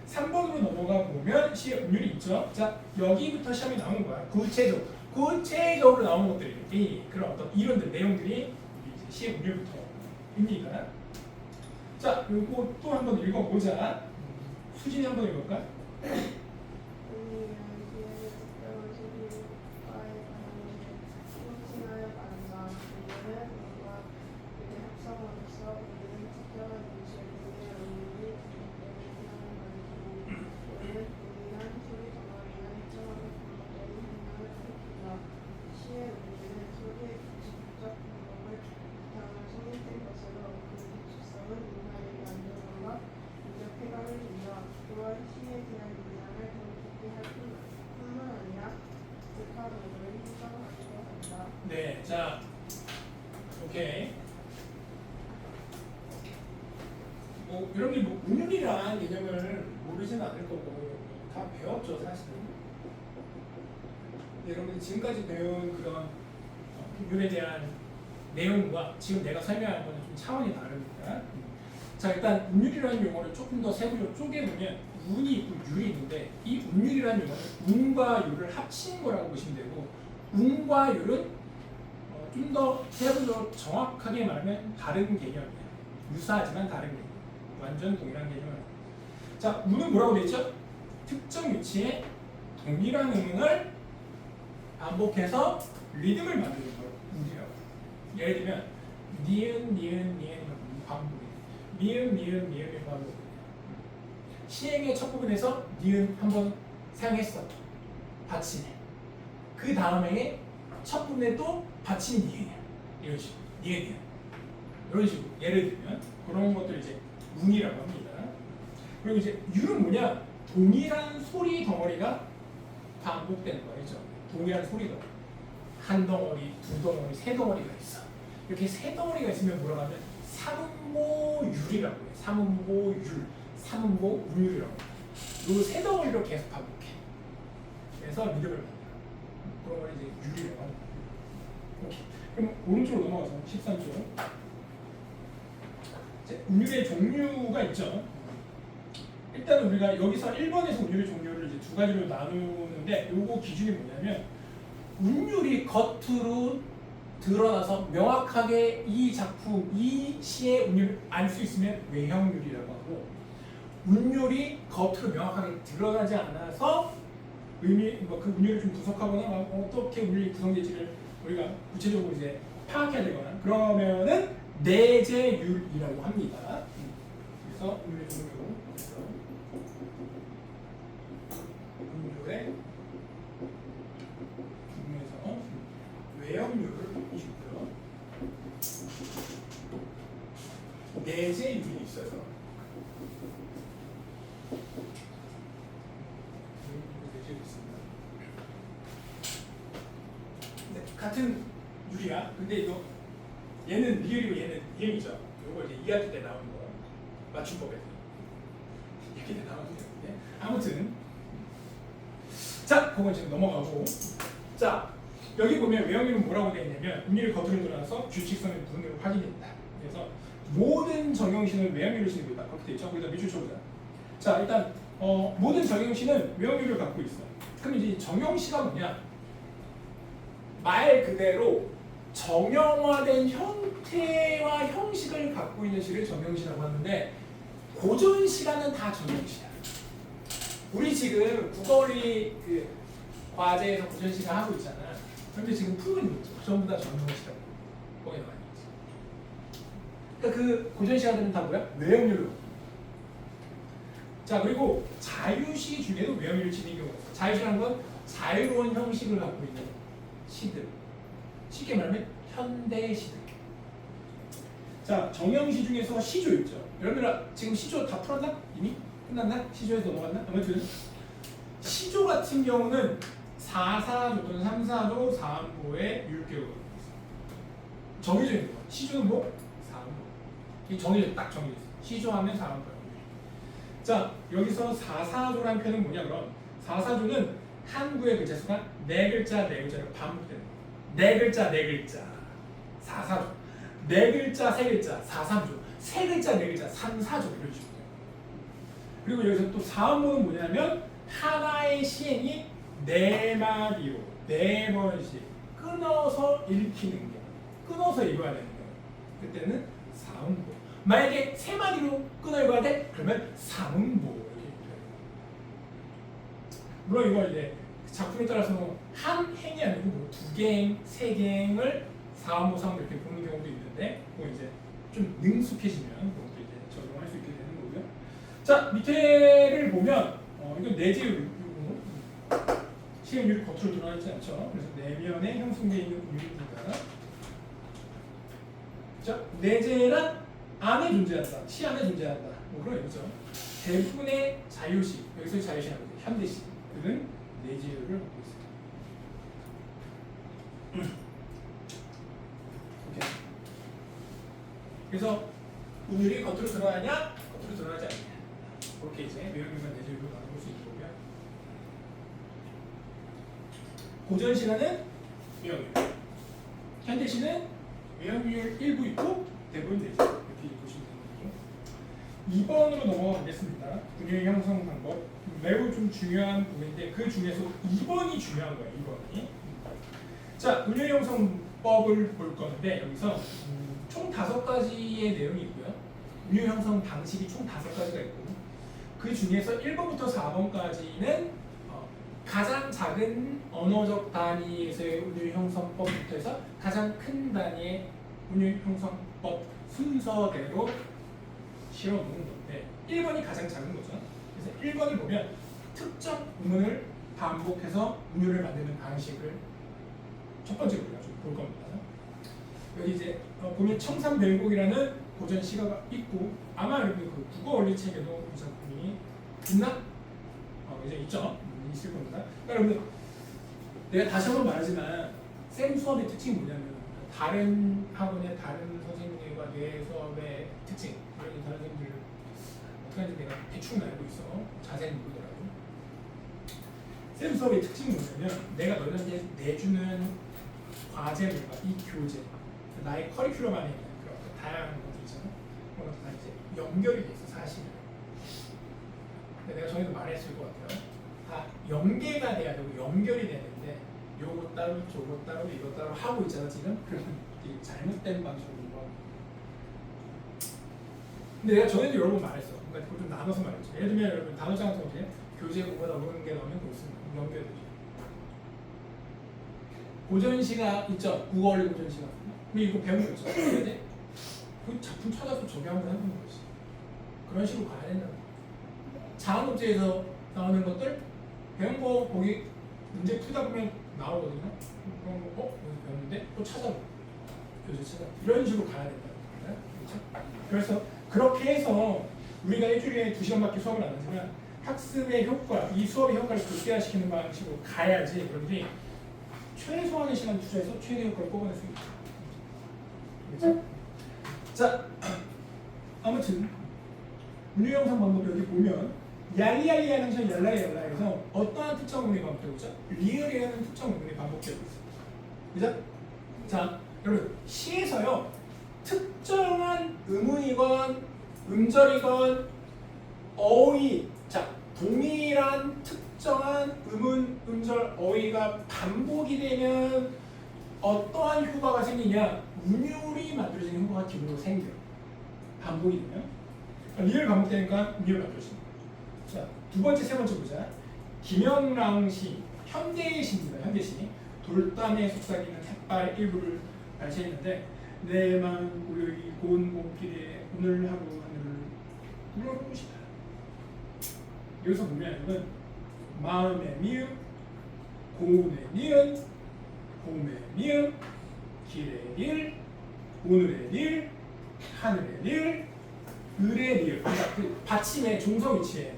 3번으로 넘어가 보면 시의 운율이 있죠. 자, 여기부터 시험이 나오는 거야. 구체적으로 나오는 것들이 그런 어떤 이론들, 내용들이 이제 시의 운율부터입니다. 자, 요거 또 한번 읽어보자. 수진이 한번 읽어볼까? 여러분들이 뭐 운율이란 개념을 모르지는 않을 거고 다 배웠죠 사실은. 여러분들이 지금까지 배운 그런 운율에 대한 내용과 지금 내가 설명한 거는 좀 차원이 다릅니다. 자, 일단 운율이라는 용어를 조금 더 세부적으로 쪼개보면 운이 있고 율이 있는데 이 운율이라는 용어는 운과 율을 합친 거라고 보시면 되고 운과 율은 좀 더 세부적으로 정확하게 말하면 다른 개념이에요. 유사하지만 다른 개념. 완전 동일한 개념은 아니에요. 자, 운은 뭐라고 되어 있죠? 특정 위치에 동일한 음을 반복해서 리듬을 만드는 걸 운이라고. 예를 들면 니은 니은 니은 반복이 미음 미음 미음이 반복. 시행의 첫 부분에서 니은 한번 사용했어. 받침에. 그 다음에 첫 부분에 또 받침이 니은이야. 이런 식으로 니은이야. 이런 식으로 예를 들면 그런 것들 이제 운이라고 합니다. 그리고 이제 율은 뭐냐? 동일한 소리 덩어리가 반복되는 거죠. 동일한 소리 덩어리. 한 덩어리, 두 덩어리, 세 덩어리가 있어. 이렇게 세 덩어리가 있으면 뭐라고 하면 삼음보율이라고 해요. 삼음보율, 삼음보운율이라고 해요. 이 세 덩어리로 계속 반복해. 그래서 리듬을 만들어. 그런 걸 이제 율이라고 합니다. 오케이. 그럼 오른쪽으로 넘어가서 13조. 운율의 종류가 있죠. 일단 우리가 여기서 1번에서 운율의 종류를 이제 두 가지로 나누는데 요거 기준이 뭐냐면 운율이 겉으로 드러나서 명확하게 이 작품, 이 시의 운율을 알 수 있으면 외형율이라고 하고 운율이 겉으로 명확하게 드러나지 않아서 의미, 그 운율을 좀 분석하거나 어떻게 운율이 구성될지를 우리가 구체적으로 이제 파악해야 되거나 그러면은 내재율이라고 합니다. 그래서 운율의 종류, 운율의 중에서 외형률을 주고요. 내재율이 있어요. 내재율이 있습니다. 네, 같은 율이야. 근데 이거 얘는 리을이고 얘는 이음이죠. 이거 이제 2학기 때 나온 거 맞춤법에서 이렇게 나왔는데 아무튼 자, 그건 지금 넘어가고 자 여기 보면 외형률은 뭐라고 되어 있냐면 운율이 겉으로 드러나서 규칙성의 무등으로 확인됩니다. 그래서 모든 정형시는 외형률을 지니고 있다. 그렇게 되어 있죠. 거기다 밑줄 쳐보자. 자 일단 모든 정형시는 외형률을 갖고 있어. 그럼 이제 정형시가 뭐냐? 말 그대로 정형화된 형태와 형식을 갖고 있는 시를 정형시라고 하는데 고전시라는 다 정형시야. 우리 지금 국어원리 그 과제에서 고전시를 하고 있잖아. 그런데 지금 풀고 있는 거죠. 전부 다 정형시라고 거기에 나와 있는 거지. 그러니까 그 고전시가들은 다 뭐야? 외형률로. 자 그리고 자유시 중에도 외형률을 지닌 경우가 있어. 자유시라는 건 자유로운 형식을 갖고 있는 시들. 쉽게 말하면 현대시들. 자 정형시 중에서 시조 있죠. 여러분들 지금 시조 다 풀었나? 이미? 끝났나? 시조에서 넘어갔나? 아무튼 시조 같은 경우는 4사조 또는 3사조 4음보의 율격으로 정해져 있는 거야. 시조는 뭐? 4음보. 이 정해져 딱 정해져 있어. 시조하면 4음보야. 자 여기서 4사조라는 표현은 뭐냐 그럼 4사조는 한국의 글자 수가 4글자 4글자로 반복되는 거야. 4글자 4글자 4사조 4글자 3글자 4삼조 3글자 4글자 3사조 이런 식으로. 그리고 여기서 또 4음보는 뭐냐면 하나의 시행이 4마디로 4번씩 끊어서 읽히는 게 끊어서 읽어야 되는 거예요. 그때는 4음보. 만약에 3마디로 끊어 읽어야 돼? 그러면 3음보 이렇게 읽혀요. 물론 이거 이제 작품에 따라서 한 행이 아니고 뭐 2갱, 3갱을 4음보, 3음보 이렇게 보는 경우도 있는데 그거 이제 좀 능숙해지면 그것도 이제 적용할 수 있게 되는 거고요. 자 밑에를 보면 이건 내재율 시행률이 겉으로 드러나 있지 않죠. 그래서 내면에 형성되어 있는 운율입니다. 자 내재란 안에 존재한다. 시 안에 존재한다. 뭐 그런 얘기죠. 대부분의 자유시 여기서 자유시라고 해요. 현대시들은 내재율을 갖고 있어요. 오케이. 그래서 운율이 겉으로 드러나냐? 겉으로 겉으로 드러나지 않냐. 그렇게 이제 외형균과 내재균을 나눠볼 수 있는 거고요. 고전시가는 외형균, 현대시는 외형균 일부 있고 대부분 내재 이렇게 보시면 되는 거죠. 2번으로 넘어가겠습니다. 분열 형성 방법 매우 좀 중요한 부분인데 그 중에서 2번이 중요한 거예요. 2번이. 자, 분열 형성법을 볼 건데 여기서 총 5가지의 내용이 있고요. 분열 형성 방식이 총 5가지가 있고 그 중에서 1번부터 4번까지는 가장 작은 언어적 단위에서의 운율 형성법부터 해서 가장 큰 단위의 운율 형성법 순서대로 실어 놓은 건데 1번이 가장 작은 거죠. 그래서 1번을 보면 특정 음을 반복해서 운율을 만드는 방식을 첫 번째로 우리가 좀 볼 겁니다. 여기 이제 보면 청산별곡이라는 고전 시가가 있고 아마 여러분 그 국어 원리 책에도 이 작품이 있나? 이제 있죠. 있을 겁니다. 그러니까 여러분 내가 다시 한번 말하지만 쌤 수업의 특징이 뭐냐면 다른 학원의 다른 선생님들과 내 수업의 특징 그런 다른 선생님들 어떻게 하는지 내가 대충 알고 있어. 자세히 모르더라고. 쌤 수업의 특징이 뭐냐면 내가 너희한테 내주는 과제물과 이 교재 나의 커리큘럼 안에 있는 그런 다양한 것들 있잖아. 그런 것들 다 이제 연결이 돼 있어 사실은. 근데 내가 전에도 말했을 것 같아요. 다 연계가 돼야 되고 연결이 되는데 요거 따로 저거 따로 이거 따로 하고 있잖아 지금. 그러면 이게 잘못된 방식으로 공부하고. 근데 내가 전에도 여러 번 말했어. 그러니까 그걸 좀 나눠서 말했죠. 예를 들면 여러분 단어장 같은 거 어떻게 교재 공부하다 모르는 게 나오면 그거 쓰면 연결되죠. 고전시가 있죠. 국어 원리 고전시가. 근데 이거 배우는 거 있죠. 해야 돼? 그 작품 찾아서 저기 한번 해보는 거지. 그런 식으로 가야 된다는 거야. 자원업체에서 나오는 것들 배운 거 거기 문제 풀다 보면 나오거든요. 그런 거 여기서 배웠는데 또 찾아보. 교재 찾아. 이런 식으로 가야 된다는 거예요. 그렇죠? 그래서 그렇게 해서 우리가 일주일에 2시간밖에 수업을 안 하지만 학습의 효과, 이 수업의 효과를 극대화시키는 방식으로 가야지 여러분들이 최소한의 시간 투자해서 최대 효과를 뽑아낼 수 있죠. 그렇죠? 자, 아무튼 운율 형성 방법 여기 보면 얄리얄리 하는 시 얄라얄라에서 어떠한 특정 음이 반복되고 있죠? 리을이라는 특정 음이 반복되고 있어요. 그죠? 자, 여러분 시에서요 특정한 음이건 음절이건 어휘, 자 동일한 특정한 음은 음절 어휘가 반복이 되면 어떠한 효과가 생기냐? 운율이 만들어지는 효과가 기본으로 생겨요. 반복이 되면 리을 반복되니까 운율이 만들어집니다. 자, 두 번째, 세 번째 보자. 김영랑 시, 현대의 시입니다. 현대시. 돌담에 속삭이는 햇발 일부를 발췌했는데 내 마음 고요히 고운 몸길에 오늘 하루 하늘을 불러보고 싶다. 여기서 보면 이건 마음의 미음, 고운의 니은, 봄의 미음, 길의 닐, 오늘의 닐, 하늘의 닐, 을의 닐. 그러니까 그 받침의 종성 위치에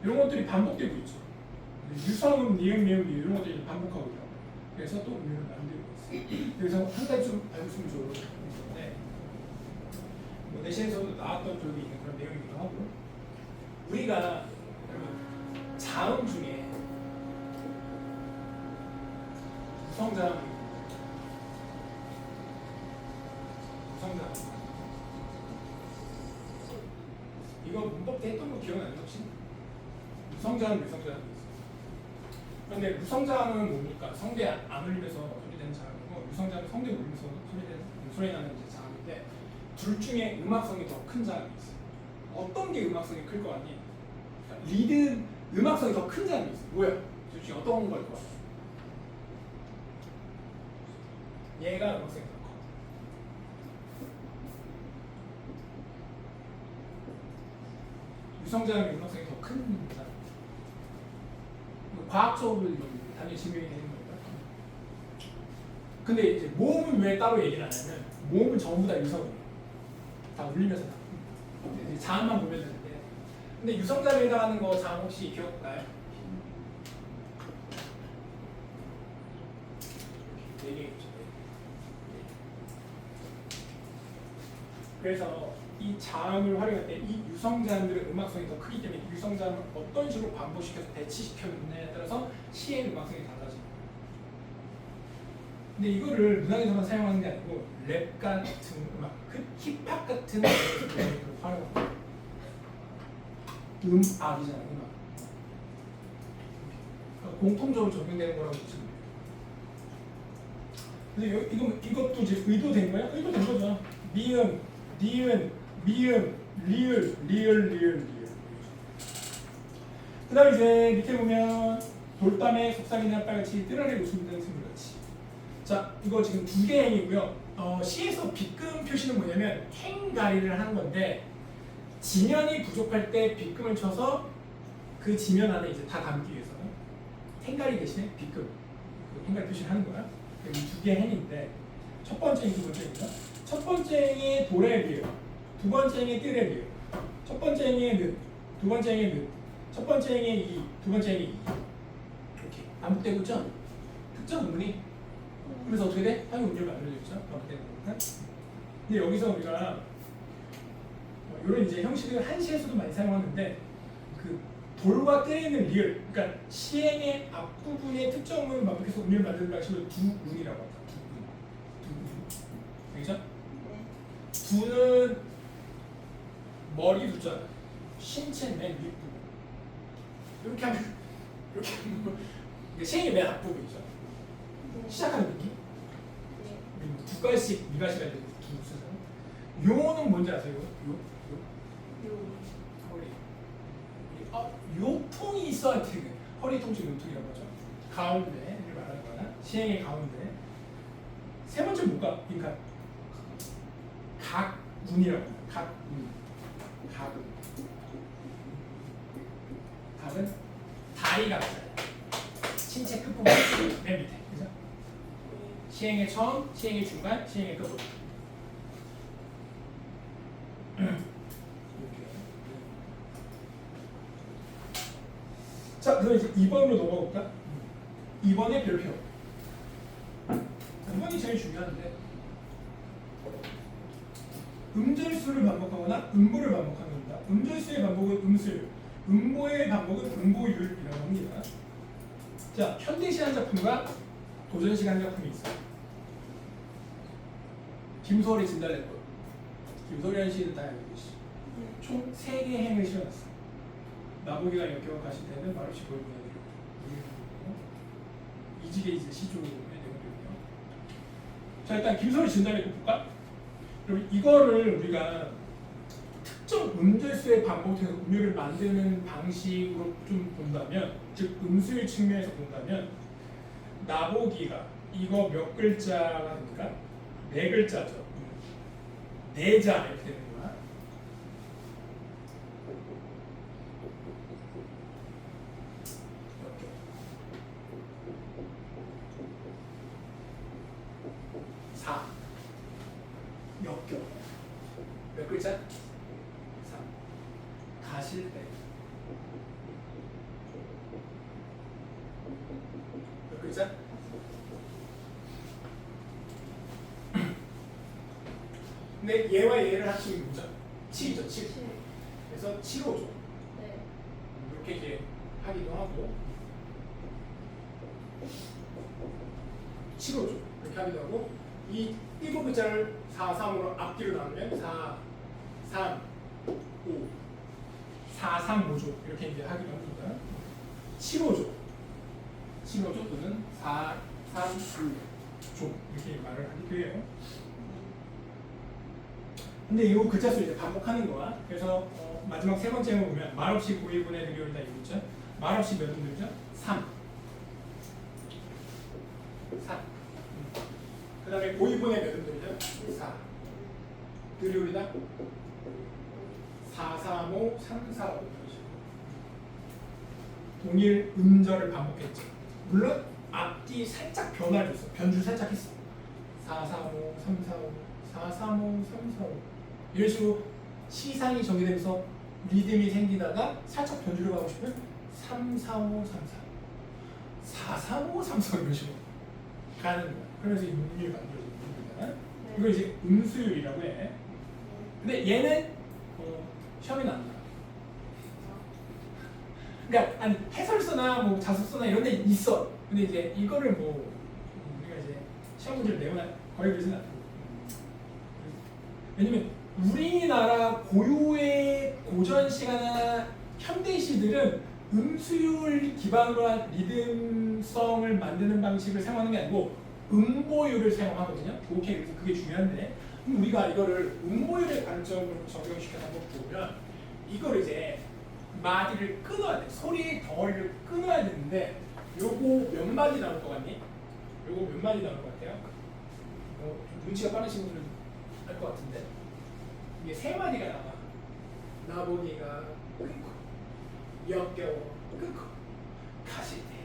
이런 것들이 반복되고 있죠. 유성음, 니은, 미음, 리 이런 것들이 반복하고 있죠. 그래서 또 음을 만들고 있어요. 그래서 한 가지 좀 알고 있으면 좋을 것 같은데 뭐 내신에서도 나왔던 적이 있는 그런 내용이기도 하고 우리가 여러분 자음 중에 무성자음 이거 문법 때 했던 거 기억나요 혹시? 무성자음, 유성자음이 있어요. 그런데 무성자음은 뭡니까? 성대 안 울리면서 소리되는 자음이고 유성자음은 성대 울리면서 소리 나는 자음인데 둘 중에 음악성이 더 큰 자음이 있어요. 어떤 게 음악성이 클 거 같니? 그러니까 리듬 음악성이 더 큰 자음이 있어요. 뭐야? 둘 중에 어떤 걸 것 같아? 얘가 음악성이 더 커. 유성자음이 음악성이 더 큰 자음. 과학적으로 당연히 증명이 되는 겁니다. 근데 이제 모음은 왜 따로 얘기를 안 하냐면 모음은 전부 다 유성이에요. 다 울리면서 다. 자음만 보면 되는데. 근데 유성자음에 해당하는 거 자음 혹시 기억나요? 네 개 있죠. 그래서 이 자음을 활용할 때 이 유성자음들의 음악성이 더 크기 때문에 유성자음을 어떤 식으로 반복시켜서 대치시켜 놓느냐에 따라서 시의 음악성이 달라집니다. 근데 이거를 문학에서만 사용하는 게 아니고 랩 같은 음악, 힙합 같은 음악에서도 활용합니다. 음악이잖아요, 음악. 그러니까 공통적으로 적용되는 거라고 보시면 돼요. 근데 이것도 이제 의도된 거야? 의도된 거죠. 미음, 니은, 미음, 리을, 리을. 그 다음에 이제 밑에 보면 돌담에 속삭이나 빨갛지 뜨라리 웃음 등 스물같이. 자, 이거 지금 두 개 행이고요. 시에서 빗금 표시는 뭐냐면 행가리를 하는 건데 지면이 부족할 때 빗금을 쳐서 그 지면 안에 이제 다 담기 위해서 행가리 대신에 빗금 그 행가리 표시를 하는 거야. 이 두 개 행인데 첫 번째 행, 두 번째입니다. 첫 번째 행이 도레 리을, 두 번째 행이 뜨레 리을, 첫 번째 행의 는, 두 번째 행의 는, 첫 번째 행의 이, 두 번째 행의 이. 이렇게 반복되고 있죠? 특정 음문이. 그래서 어떻게 돼? 당연히 음률 만들어져 있죠? 반복되는 거니까. 근데 여기서 우리가 이런 이제 형식을 한시에서도 많이 사용하는데 그 돌과 뜰에 있는 리을, 그러니까 시행의 앞부분의 특정 음을 반복해서 음률 만드는 방식을 두문이라고 합니다. 두문. 되겠죠? 두는 머리 두자, 신체 맨 윗부분. 이렇게 하면 시행의 맨 앞부분이죠. 시작하는 느낌? 두 갈씩 미가시가 되고 두 쓰잖아. 요는 뭔지 아세요? 허리. 요통이 있어야 되는 허리 통증 요통이라고 하죠. 가운데를 말하는 거야. 시행의 가운데. 세 번째 뭐가? 그러니까 각문이라고 합니다. 각문. 각은 다리 각자예요. 신체 끝부분 맨 밑에. 그죠? 시행의 처음, 시행의 중간, 시행의 끝부분. 자, 그럼 이제 2번으로 넘어가 볼까? 2번의 별표. 2번이 제일 중요한데 음절수를 반복하거나 음보를 반복하는 겁니다. 음절수의 반복은 음술, 음보의 반복은 음보율이라고 합니다. 자, 현대시 한 작품과 도전시 한 작품이 있어요. 김소월이 진달래꽃, 김소련 시를 다 알고 계시죠? 총 3개의 행을 실어놨어요. 나보기가 역겨워 가실 때는 말없이 보여주는 이직의 이제 시조의 내용들이요. 자, 일단 김소월 진달래꽃 볼까? 그럼 이거를 우리가 특정 음절수의 반복해서 음률을 만드는 방식으로 좀 본다면, 즉 음수의 측면에서 본다면 나보기가 이거 몇 글자가 됩니까? 4글자죠. 4자 이렇게 되는 거야. 역겹. 몇 글자? 3. 가실 때. 몇 글자? 근데 얘와 얘를 합치면 뭐죠? 7이죠, 7. 그래서 7호죠. 네. 이렇게 이제 하기도 하고 7호죠. 이렇게 하기도 하고 이 7글자를 4, 3으로 앞뒤로 나누면 4, 3, 5 4, 3, 5조 이렇게 이제 하기도 합니다. 7호조 7호조 또는 4, 3, 5조 이렇게 말을 하기도 해요. 근데 이 글자 수를 이제 반복하는 거야. 그래서 마지막 세 번째 거 보면 말없이 고의분의 들여올다 이거 있죠. 말없이 몇 음들이죠? 3. 3. 그 다음에 고의분의 몇 음들이죠? 4. 들여올리다 4, 3, 5, 3, 4, 5 동일 음절을 반복했죠. 물론 앞뒤 살짝 변화를 줬어. 변주를 살짝 했어. 4, 3, 5, 3, 4, 5 4, 3, 5, 3, 4, 5 이런 식으로 시상이 정해되면서 리듬이 생기다가 살짝 변주를 가고 싶으면 3, 4, 5, 3, 4 4, 3, 5, 3, 4 이런 식으로 가는 거야. 그러면서 이 음률이 만들어지는 겁니다. 이걸 이제 음수율이라고 해. 근데 얘는 시험에 나온다. 그러니까 아니 해설서나 뭐 자습서나 이런 데 있어. 근데 이제 이거를 뭐 우리가 이제 시험 문제를 내거나 거의 그러지는 않고. 왜냐면 우리나라 고유의 고전 시가나 현대시들은 음수율 기반으로 한 리듬성을 만드는 방식을 사용하는 게 아니고 음보율을 사용하거든요. 오케이, 그래서 그게 중요한데 그럼 우리가 이거를 음보율의 관점으로 적용시켜서 한번 보면 이걸 이제 마디를 끊어야 돼. 소리의 덩어리를 끊어야 되는데 요거 몇 마디 나올 것 같니? 요거 몇 마디 나올 것 같아요? 좀 눈치가 빠르신 분들은 알 것 같은데 이게 세 마디가 나와. 나보기가 끊고 역겨워 끊고 가실 때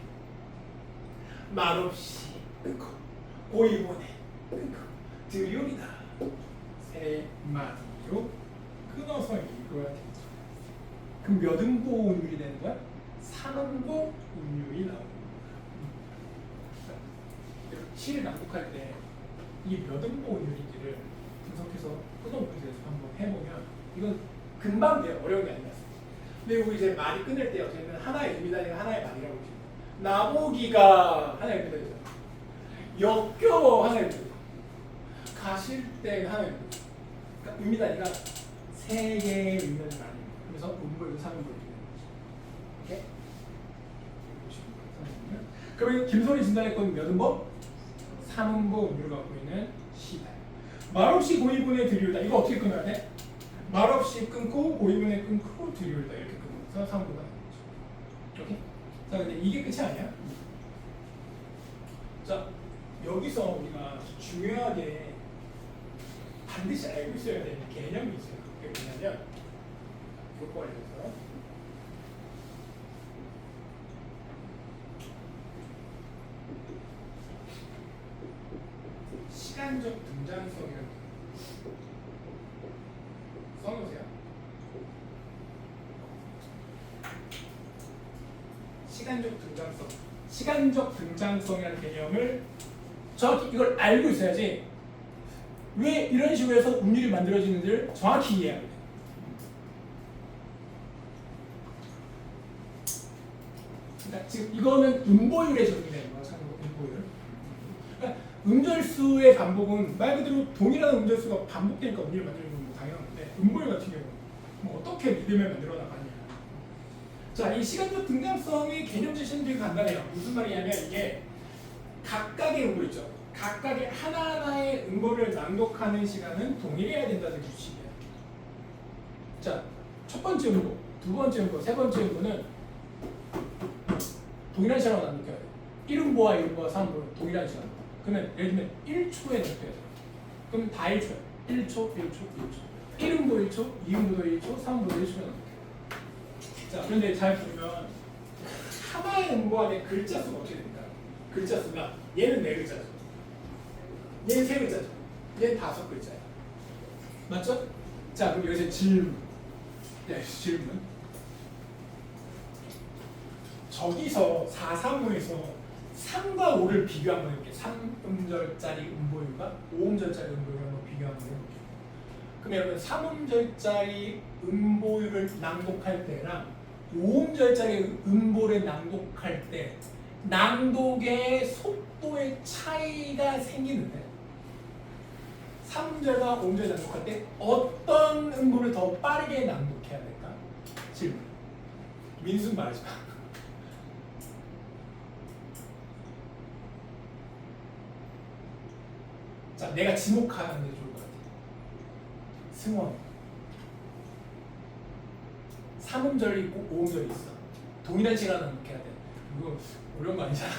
말없이 끊고 고이보내 끊고 들이오리다 세 마디로 끊어서 읽어야 됩니다. 그럼 몇 음보 운율이 되는 거야? 3음보 운율이 나오는 거야. 시를 낭독할 때 이 몇 음보 운율인지를 분석해서 끊어 문제에서 한번 해보면 이건 금방 돼요. 어려운 게 아니라. 근데 여기 이제 말이 끊을 때 어쨌든 하나의 의미다 아니라 하나의 말이라고 보시면 나보기가 하나의 의미다. 역겨워 하나의 의미다. 가실 때 하나의 의미다. 그러니까 의미다 아니라 세 개의 의미를 말해요. 그래서 음보에도 3음보를 주는 거죠. 오케이? 그러면 김소리 진단했건 몇 음보? 3음보 음율을 갖고 있는 시다. 말없이 고의분에 들이울다. 이거 어떻게 끊어야 돼? 말없이 끊고 고의분에 끊고 들이울다. 이렇게 끊어서 3음보가 되는 거죠. 오케이? 자, 근데 이게 끝이 아니야. 자, 여기서 우리가 중요하게 반드시 알고 있어야 되는 개념이 있어요. 그게 뭐냐면 요거 알려서 시간적 등장성이라는 써놓으세요. 시간적 등장성. 시간적 등장성이라는 개념을 정확히 이걸 알고 있어야지 왜 이런 식으로 해서 운율이 만들어지는지를 정확히 이해해야 돼요. 그러니까 지금 이거는 음보율에 적용이 되는 거야. 음보율. 그러니까 음절수의 반복은 말 그대로 동일한 음절수가 반복되니까 운율을 만드는 건 뭐 당연한 건데 음보율 같은 경우는 뭐 어떻게 리듬을 만들어 나가냐. 자, 이 시간적 등장성의 개념 제시는 되게 간단해요. 무슨 말이냐면 이게 각각의 음보 있죠. 각각의 하나하나의 음보를 낭독하는 시간은 동일해야 된다는 규칙이에요. 자, 첫 번째 음보, 두 번째 음보, 세 번째 음보는 동일한 시간으로 낭독해야 돼요. 1음보와 2음보와 3음보는 동일한 시간. 그러면 예를 들면 1초에 낭독해야 돼요. 그럼 다 1초예요. 1초, 1초, 1초. 1음보 1초, 2음보도 1초, 3음보도 1초에 낭독해요. 자, 그런데 잘 보면 하나의 음보 안에 글자 수가 어떻게 됩니까? 글자 수가 얘는 4글자죠. 얘는 3글자죠. 얘는 5글자예요. 맞죠? 자, 그럼 여기서 질문. 네, 질문. 저기서 435에서 3과 5를 비교 한번 해볼게요. 3음절짜리 음보율과 5음절짜리 음보율을 한번 비교 한번 해볼게요. 그럼 여러분 3음절짜리 음보율을 낭독할 때랑 5음절짜리 음보를 낭독할 때 낭독의 속도의 차이가 생기는데 3음절과 5음절 낭독할 때 어떤 음보를 더 빠르게 낭독해야 될까? 질문. 민수는 말하지 마. 자, 내가 지목하는 게 좋을 것 같아. 승원. 3음절이 있고 5음절이 있어. 동일한 시간을 낭독해야 돼. 이거 어려운 거 아니잖아.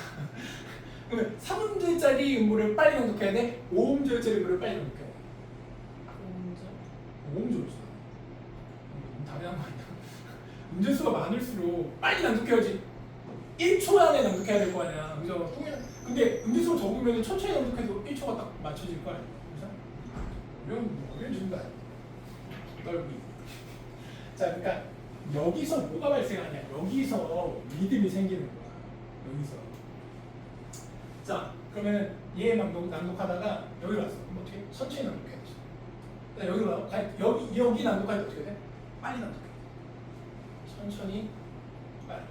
그러면 3음절짜리 음보를 빨리 낭독해야 돼? 5음절짜리 음보를 빨리 낭독해야 돼? 5음절 있어. 당연한 거 아니야. 음절수가 많을수록 빨리 낭독해야지. 1초 안에 낭독해야 될 거 아니야. 그죠? 근데 음절수가 적으면 천천히 낭독해도 1초가 딱 맞춰질 거 아니야. 그죠? 어려운 질문 아니야. 넓이. 자, 그러니까 여기서 뭐가 발생하냐? 여기서 리듬이 생기는 거야. 여기서. 자, 그러면 얘 낭독하다가 여기 왔어. 그럼 어떻게? 천천히 낭독해야지. 여기 난독할 때 어떻게 돼? 빨리 난독해. 천천히 빨리.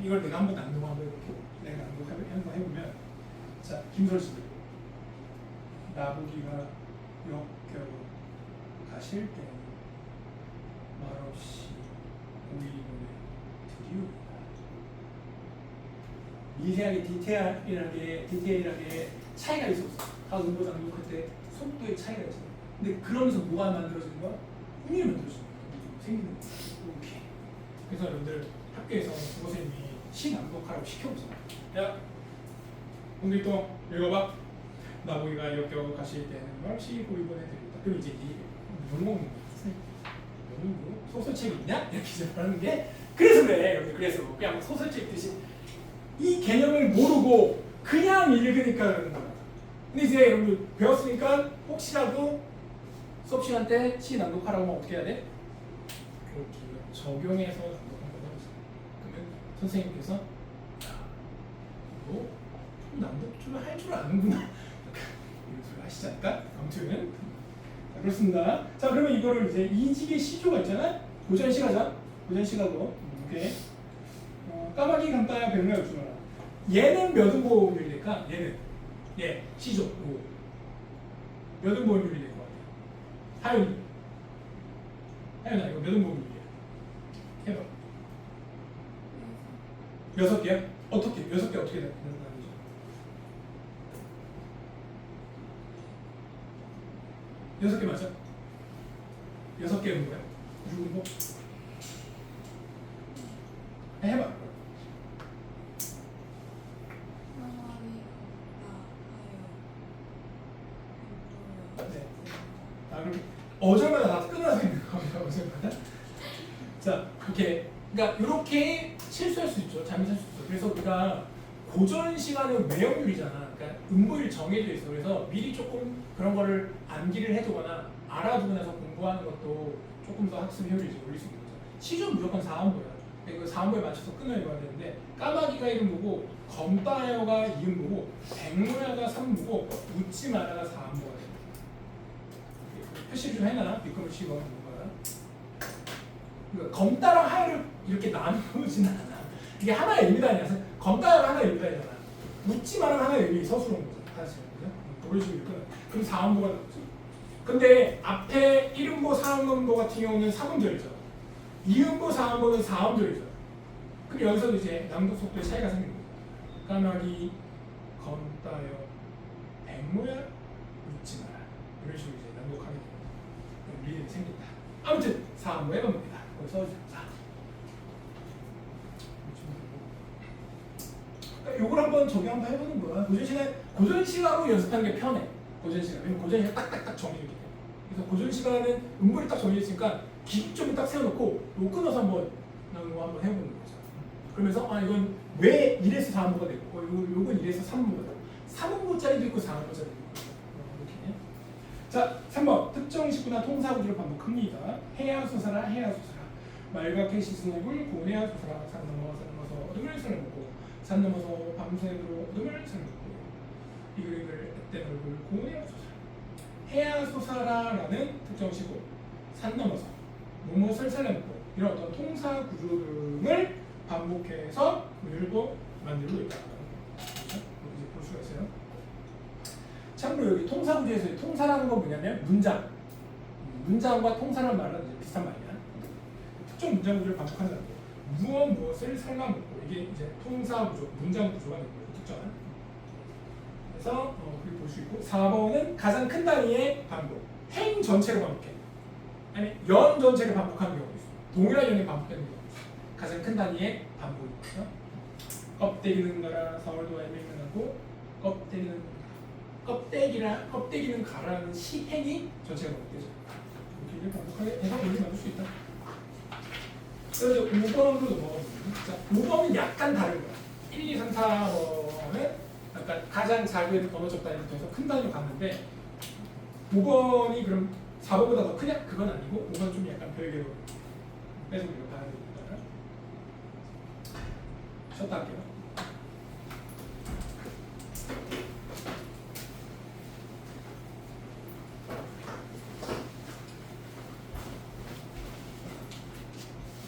이걸 내가 한번 난독하고 이렇게 내가 한번 해보면 자 김설씨 나보기가 역겨워 가실 때 말없이 고인을 드리옵니다. 미세하게 디테일하게 차이가 있었어. 다 음보다 녹할 때 속도의 차이가 있어. 근데 그러면서 뭐가 만들어지는 거야? 흥이 만들어지는 거야. 생기는 거야. 오케이. 그래서 여러분들 학교에서 선생님이 시낭독하라고 시켜보잖아. 야, 오늘 또 읽어봐. 나보기가 역겨워 가실 때는 말없이 고인을 드리옵니다. 그럼 이제 이 뭐먹는 거야? 소설책 있냐? 이렇게 시작하는 게 그래서 그래. 여러분들 그래서 그냥 소설책 읽듯이 이 개념을 모르고 그냥 읽으니까 그러는 거야. 근데 이제 여러분들 배웠으니까 혹시라도 수업 시간 때 시 낭독하라고 하면 어떻게 해야 돼? 그렇게 적용해서 낭독한 거다. 그러면 선생님께서 야, 너 낭독 좀 할 줄 아는구나. 이런 소리 하시지 않을까? 아무튼 자, 그렇습니다. 자 그러면 이거를 이제 이직의 시조가 있잖아. 고전시 가자. 고전시 가고 오케이. 까마귀 감따야 백로야 주마라. 얘는 몇 음보율이 될까? 얘는 시조 몇 음보율이 될 것 같아? 하윤아 이거 몇 음보율이야? 해봐. 6개야? 어떻게? 6개 어떻게 되는 거죠? 6개 맞아? 6개 음보야? 6음보? 해봐. 네. 아 그럼 어제마다 다 끊어서 있는 겁니다. 어제마다. 자 그렇게 그러니까 이렇게 실수할 수 있죠. 잘못할 수 있어. 그래서 우리가 고전 시간은 외역률이잖아. 그러니까 음보율 정해져 있어. 그래서 미리 조금 그런 거를 암기를 해두거나 알아두고 나서 공부하는 것도 조금 더 학습 효율을 올릴 수 있는 거죠. 시조는 무조건 4음보야. 이거 4음보에 맞춰서 끊어 읽어야 되는데 까마귀가 1음보고 검따여가 2음보고 백모야가 3음보고 웃지 마라가 4음보가 돼. 표시 좀 해놔. 뒷글을 치고 뭔가. 그러니까 검따랑 하여를 이렇게 나누지는 않아. 이게 하나의 의미가 아니라 검따여가 하나의 의미가 아니잖아. 웃지 마라는 하나의 의미 서술한 거죠. 다시 그런 식으로 읽거나. 그럼 4음보가 나오지. 근데 앞에 1음보, 4음보 같은 경우는 3음절이죠. 2음보, 4음보는 4음절이죠. 그럼 여기서도 이제 낭독 속도의 차이가 생기는 거죠. 까마귀, 검따여, 백모야, 웃지 마라. 이런 식으로 이제 낭독하게 됩니다. 리듬이 생긴다. 아무튼 4음보 해봅니다. 거기 써주자. 요걸 한번 적용 한번 해보는 거야. 고전 시간으로 연습하는 게 편해. 고전 시간. 왜냐면 고전 시간 딱딱딱 정해주기 때문에. 그래서 고전 시간은 음보를 딱 정해졌으니까 기준점을 딱 세워놓고 요 끊어서 한번 해보는 거죠. 그러면서 아 이건 왜 1에서 4음보가 되고 요건 1에서 3음보가 되고 3음보짜리도 있고 4음보짜리도 있고 이렇게. 자 3번 특정 식구나 통사구조를 반복합니다. 해야소사라 해야소사라 말갛게 씻은 얼굴 고내야소사라 산 넘어서 어둠을 산을 먹고 산 넘어서 밤새도록 어둠을 산을 먹고 이글 앳된 얼굴 고내야소사라 해야소사라라는 특정 식구 산 넘어서 무엇을 살려먹고 이런 어떤 통사 구조 등을 반복해서 글도 만들고 있다. 그렇죠? 이렇게 볼 수가 있어요. 참고로 여기 통사 구조에서 통사라는 건 뭐냐면 문장과 통사라는 말은 이제 비슷한 말이야. 특정 문장 구조를 반복한다는 거. 무엇을 살려먹고 이게 이제 통사 구조, 문장 구조가 되는 거예요. 특정한. 그래서 그렇게 볼 수 있고 4번은 가장 큰 단위의 반복. 행 전체를 반복해. 아니 연 전체를 반복하는 경우도 있어. 동일한 연이 반복되는 경우도 있어. 가장 큰 단위의 반복이죠. 껍데기는 가라 서울도 애매는 하고 껍데기는 가라는 시행이 전체가 반복되죠. 이렇게 반복하게 해서 우리 만들 수 있다. 그래서 5번으로 넘어가보면 자 5번은 약간 다른 거야. 1, 2, 3, 4번은 약간 가장 작은 언어적 단위부터 해서 큰 단위로 갔는데 5번이 그럼 4번보다 더 크냐? 그건 아니고 5번 좀 약간 별개로 빼서 우리가 봐야 됩니다. 쉬었다 할게요.